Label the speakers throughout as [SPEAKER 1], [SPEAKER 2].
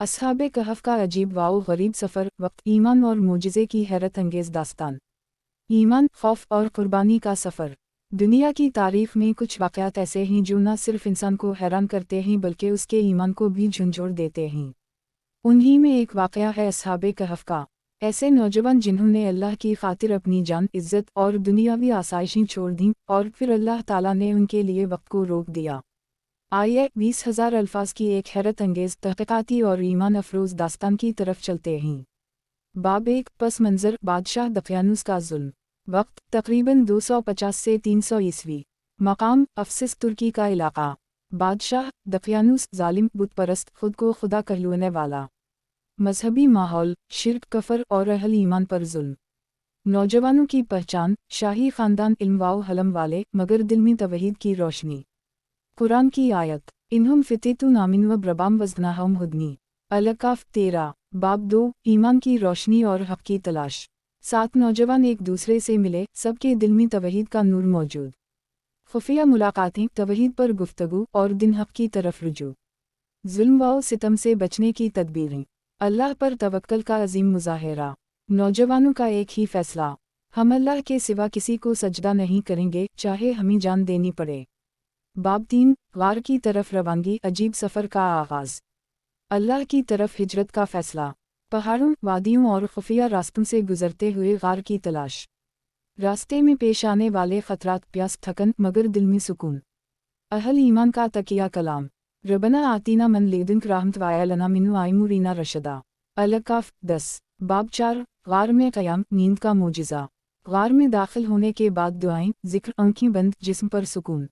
[SPEAKER 1] असहाबे कहफ का अजीब वाओ गरीब सफ़र, वक्त ईमान और मोजिज़े की हैरत अंगेज़ दास्तान। ईमान, खौफ और कुर्बानी का सफ़र। दुनिया की तारीफ़ में कुछ वाक़यात ऐसे हैं जो न सिर्फ इंसान को हैरान करते हैं बल्कि उसके ईमान को भी झंझोड़ देते हैं। उन्हीं में एक वाक़या है असहाबे कहफ का। ऐसे नौजवान जिन्होंने अल्लाह की खातिर अपनी जान, इज़्ज़त और दुनियावी आसाइशें छोड़ दीं और फिर अल्लाह ताला ने उनके लिए वक्त को रोक दिया। आइए 20,000 अल्फाज की एक हैरत अंगेज़ तहक़ीक़ाती और ईमान अफरोज़ दास्तान की तरफ चलते हैं। बाब 1, पस मंज़र बादशाह दक़यानूस का ज़ुल्म। वक्त तकरीबन 250 से 300 ईस्वी। मकाम अफसिस तुर्की का इलाक़ा। बादशाह दक़यानूस ज़ालिम, बुत परस्त, खुद को खुदा कहलवाने वाला। मजहबी माहौल शिर्क, कफ़र और अहल ईमान पर ज़ुल्म। नौजवानों की पहचान शाही ख़ानदान, इल्म व हलम वाले मगर दिल में तवहीद की रोशनी। कुरान की आयत, इन्हुम फ़ितयतुन आमिनू वरब्बाम वज़दनाहुम हुदनी। अल-कहफ़ 13, बाब 2, ईमान की रोशनी और हक़ की तलाश। 7 नौजवान एक दूसरे से मिले, सबके दिल में तवहीद का नूर मौजूद। खुफिया मुलाकातें, तवहीद पर गुफ्तगू और दिन हक़ की तरफ रुजू। ज़ुल्म व सितम से बचने की तदबीरें। अल्लाह पर तवक्कल का अज़ीम मुज़ाहिरा। नौजवानों का एक ही फ़ैसला, हम अल्लाह के सिवा किसी को सजदा नहीं करेंगे, चाहे हमें जान देनी पड़े। बाब 3, गार की तरफ रवानगी, अजीब सफ़र का आगाज़। अल्लाह की तरफ हिजरत का फ़ैसला। पहाड़ों, वादियों और खुफिया रास्तों से गुज़रते हुए गार की तलाश। रास्ते में पेश आने वाले ख़तरात, प्यास, थकन, मगर दिल में सुकून। अहल ईमान का तकिया कलाम, रबना आतीना मन लेदुनक रहमत वायलना मिन्नु आइमुरीना रशदा। अल-कहफ़ 10, बाब 4, गार में क़याम, नींद का मोजिज़ा। गार में दाखिल होने के बाद दुआएं, ज़िक्र, आँखें बंद, जिस्म पर सुकून।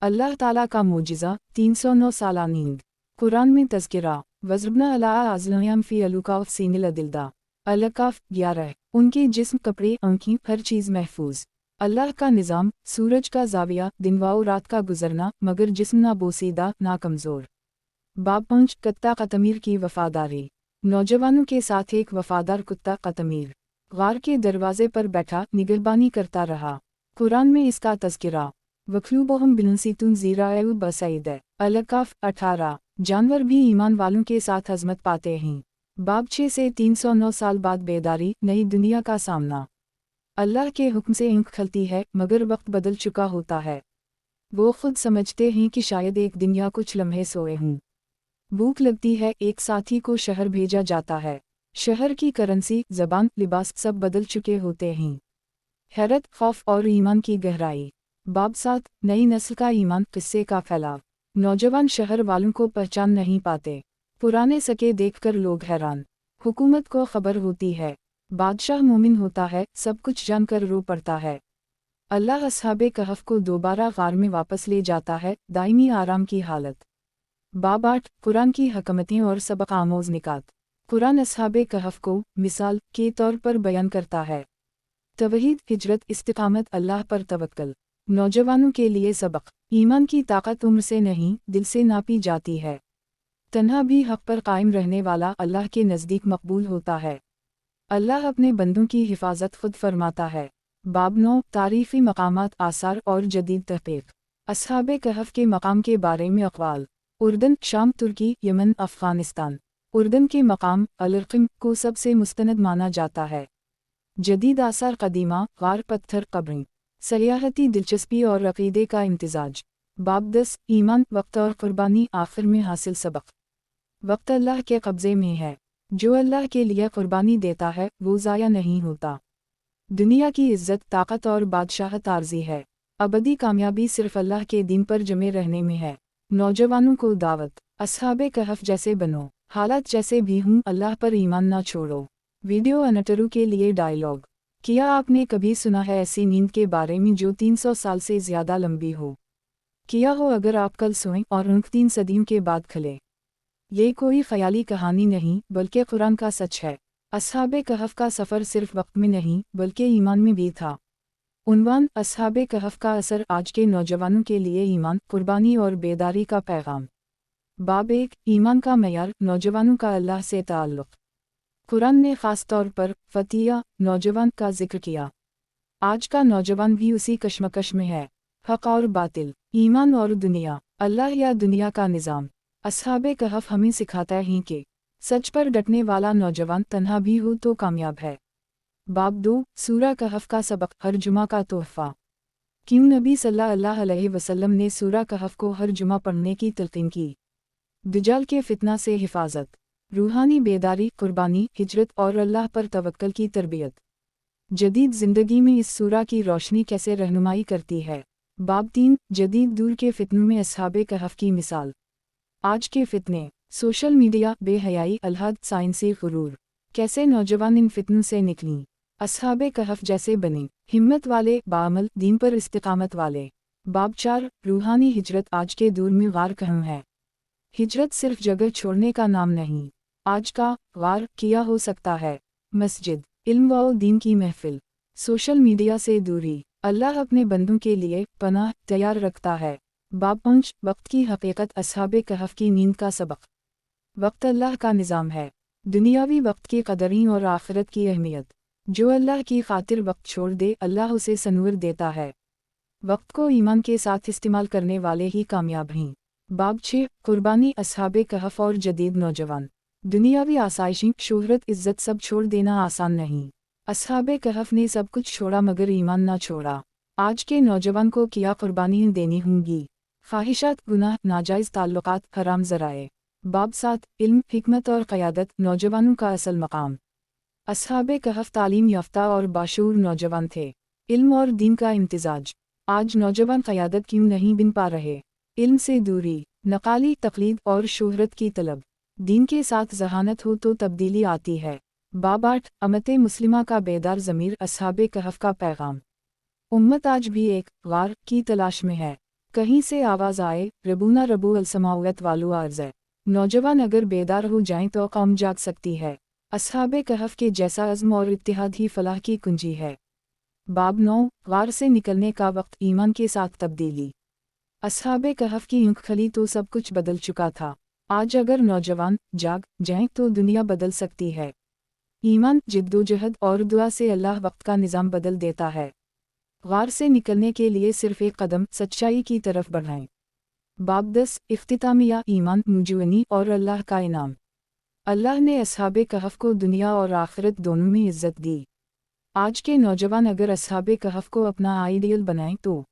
[SPEAKER 1] अल्लाह ताला का मोजिज़ा, 309 साला नींद। कुरान में तज़किरा, वज़रबना अला आज़लयाम फ़ी अलुकाफ़ सीनिल दिलदा। अल-कहफ़ 11, उनके जिस्म, कपड़े, आँखें, हर चीज़ महफूज। अल्लाह का निज़ाम, सूरज का ज़ाविया, दिन व रात का गुज़रना, मगर जिस्म ना बोसीदा, ना कमज़ोर। बाब 5, कुत्ता क़तमीर की वफ़ादारी। नौजवानों के साथ एक वफ़ादार कुत्ता क़तमीर गार के दरवाज़े पर बैठा निगहबानी करता रहा। कुरान में इसका तज़किरा, वक़लूबुहुम बिनुसीतुन ज़ीराउ बसईद। अल-कहफ़ 18, जानवर भी ईमान वालों के साथ अज़मत पाते हैं। बाब 6 से 309 साल बाद बेदारी, नई दुनिया का सामना। अल्लाह के हुक्म से आँख खलती है मगर वक्त बदल चुका होता है। वो खुद समझते हैं कि शायद एक दिन या कुछ लम्हे सोए हों। भूख लगती है, एक साथी को शहर भेजा जाता है। शहर की करेंसी, ज़बान, लिबास सब बदल चुके होते हैं। हैरत, खौफ और ईमान की गहराई। बाब 7, नई नस्ल का ईमान, किस्से का फैलाव। नौजवान शहर वालों को पहचान नहीं पाते। पुराने सके देखकर लोग हैरान। हुकूमत को खबर होती है, बादशाह मोमिन होता है, सब कुछ जानकर रो पड़ता है। अल्लाह असहाबे कहफ को दोबारा गार में वापस ले जाता है, दायमी आराम की हालत। बाब 8, कुरान की हकमतें और सबक आमोज़ निकात। कुरान असहाबे कहफ को मिसाल के तौर पर बयान करता है। तवहीद, हिजरत, इस्तिकामत, अल्लाह पर तवक्कल। नौजवानों के लिए सबक, ईमान की ताकत उम्र से नहीं, दिल से नापी जाती है। तन्हा भी हक़ पर कायम रहने वाला अल्लाह के नज़दीक मकबूल होता है। अल्लाह अपने बंदों की हिफाजत खुद फरमाता है। बाब 9, तारीफ़ी मकामात, आसार और जदीद तहक़ीक़। असहाबे कहफ के मकाम के बारे में अक़वाल। उर्दन, शाम, तुर्की, यमन, अफ़ग़ानिस्तान। उर्दन के मकाम अल-क़िम को सबसे मुस्तनद माना जाता है। जदीद आसार, क़दीमा, गार, पत्थर, कब्रें। सयाहती दिलचस्पी और अक़ीदे का इम्तिज़ाज। बाब 10, ईमान, वक्त और क़ुरबानी, आखिर में हासिल सबक। वक्त अल्लाह के कब्ज़े में है। जो अल्लाह के लिए क़ुरबानी देता है वो ज़ाया नहीं होता। दुनिया की इज़्ज़त, ताकत और बादशाहत आर्ज़ी है। अबदी कामयाबी सिर्फ़ अल्लाह के दीन पर जमे रहने में है। नौजवानों को दावत, असहाबे कहफ जैसे बनो, हालात जैसे भी हों, अल्लाह पर ईमान ना छोड़ो। वीडियो अनटरू के लिए डायलॉग। क्या आपने कभी सुना है ऐसी नींद के बारे में जो 300 साल से ज़्यादा लंबी हो? किया हो अगर आप कल सोएं और ऊँख 3 सदियों के बाद खले। ये कोई ख़याली कहानी नहीं बल्कि कुरान का सच है। असहाबे कहफ का सफ़र सिर्फ वक्त में नहीं बल्कि ईमान में भी था। उन्वान, असहाबे कहफ का असर आज के नौजवानों के लिए, ईमान, कुर्बानी और बेदारी का पैगाम। बाब 1, ईमान का मयार, नौजवानों का अल्लाह से ताल्लुक़। कुरान ने ख़ास तौर पर फ़तिया, नौजवान का जिक्र किया। आज का नौजवान भी उसी कश्मकश में है। हक़ और बातिल, ईमान और दुनिया, अल्लाह या दुनिया का निज़ाम। असहाबे कहफ हमें सिखाता है कि सच पर डटने वाला नौजवान तन्हा भी हो तो कामयाब है। बाब 2, सूरा कहफ का सबक, हर जुमा का तोहफा। क्यों नबी सल्लल्लाहु अलैहि वसल्लम ने सूरा कहफ को हर जुमा पढ़ने की तलकीन की? दज्जाल के फितना से हिफाजत, रूहानी बेदारी, कुर्बानी, हिजरत और अल्लाह पर तवक्कल की तरबियत। जदीद ज़िंदगी में इस सूरा की रोशनी कैसे रहनुमाई करती है? बाब 3, जदीद दूर के फितनों में अस्हाबे कहफ की मिसाल। आज के फितने, सोशल मीडिया, बेहयाई, अलहद, साइंसी गुरूर। कैसे नौजवान इन फितनों से निकलीं? अस्हाबे कहफ जैसे बने, हिम्मत वाले, बाअमल, दीन पर इस्तिकामत वाले। बाब 4, रूहानी हिजरत। आज के दौर में गार कहम है। हिजरत सिर्फ जगह छोड़ने का नाम नहीं, आज का गार किया हो सकता है मस्जिद, इल्म व दीन की महफिल, सोशल मीडिया से दूरी। अल्लाह अपने बंदों के लिए पनाह तैयार रखता है। बाब 5, वक्त की हकीकत, अस्हाबे कहफ की नींद का सबक। वक्त अल्लाह का निज़ाम है। दुनियावी वक्त की कदरी और आखिरत की अहमियत। जो अल्लाह की खातिर वक्त छोड़ दे, अल्लाह उसे सनूर देता है। वक्त को ईमान के साथ इस्तेमाल करने वाले ही कामयाब हैं। बाब 6, कुर्बानी, अस्हाबे कहफ और जदीद नौजवान। दुनियावी आसाइशें, शोहरत, इज्जत सब छोड़ देना आसान नहीं। अस्हाबे कहफ ने सब कुछ छोड़ा मगर ईमान ना छोड़ा। आज के नौजवान को क्या कुर्बानी देनी होंगी? ख्वाहिशात, गुनाह, नाजायज़ ताल्लुकात, हराम ज़राए। बाब 7, इल्म, हिकमत और क़यादत, नौजवानों का असल मकाम। अस्हाबे कहफ तालीम याफ्ता और बाशऊर नौजवान थे। इल्म और दीन का इम्तिजाज। आज नौजवान क़यादत क्यों नहीं बन पा रहे? इल्म से दूरी, नकाली, तकलीद और शोहरत की तलब। दीन के साथ जहानत हो तो तब्दीली आती है। बाब 8, अम्मते मुस्लिमा का बेदार ज़मीर, अस्हाबे कहफ का पैगाम। उम्मत आज भी एक गार की तलाश में है। कहीं से आवाज़ आए, रबूना रबू अलसमावत वालू अर्ज़ है। नौजवान अगर बेदार हो जाएं तो कौम जाग सकती है। अस्हाबे कहफ के जैसा अज़्म और इत्तिहाद ही फलाह की कुंजी है। बाब 9, गार से निकलने का वक्त, ईमान के साथ तब्दीली। अस्हाबे कहफ की यूं खली तो सब कुछ बदल चुका था। आज अगर नौजवान जाग जाएं तो दुनिया बदल सकती है। ईमान, जिद्दोजहद और दुआ से अल्लाह वक्त का निज़ाम बदल देता है। गार से निकलने के लिए सिर्फ एक कदम, सच्चाई की तरफ बढ़ाएं। बाब 10, इख्तितामिया, ईमान, मुजवनी और अल्लाह का इनाम। अल्लाह ने अस्हाबे कहफ को दुनिया और आखिरत दोनों में इज्जत दी। आज के नौजवान अगर अस्हाबे कहफ को अपना आइडियल बनाएं तो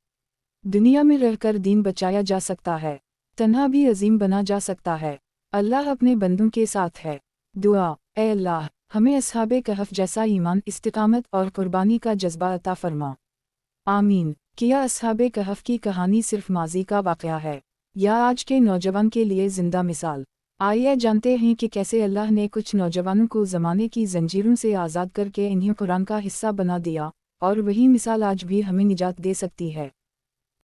[SPEAKER 1] दुनिया में रहकर दीन बचाया जा सकता है, तन्हा भी अजीम बना जा सकता है। अल्लाह अपने बंदों के साथ है। दुआ, ए अल्लाह, हमें अस्हाबे कहफ जैसा ईमान, इस्तिकामत और कुर्बानी का जज्बा अता फरमा। आमीन। क्या अस्हाबे कहफ की कहानी सिर्फ माजी का वाक़या है या आज के नौजवान के लिए ज़िंदा मिसाल? आइए जानते हैं कि कैसे अल्लाह ने कुछ नौजवानों को ज़माने की जंजीरों से आज़ाद करके इन्हें कुरान का हिस्सा बना दिया और वही मिसाल आज भी हमें निजात दे सकती है।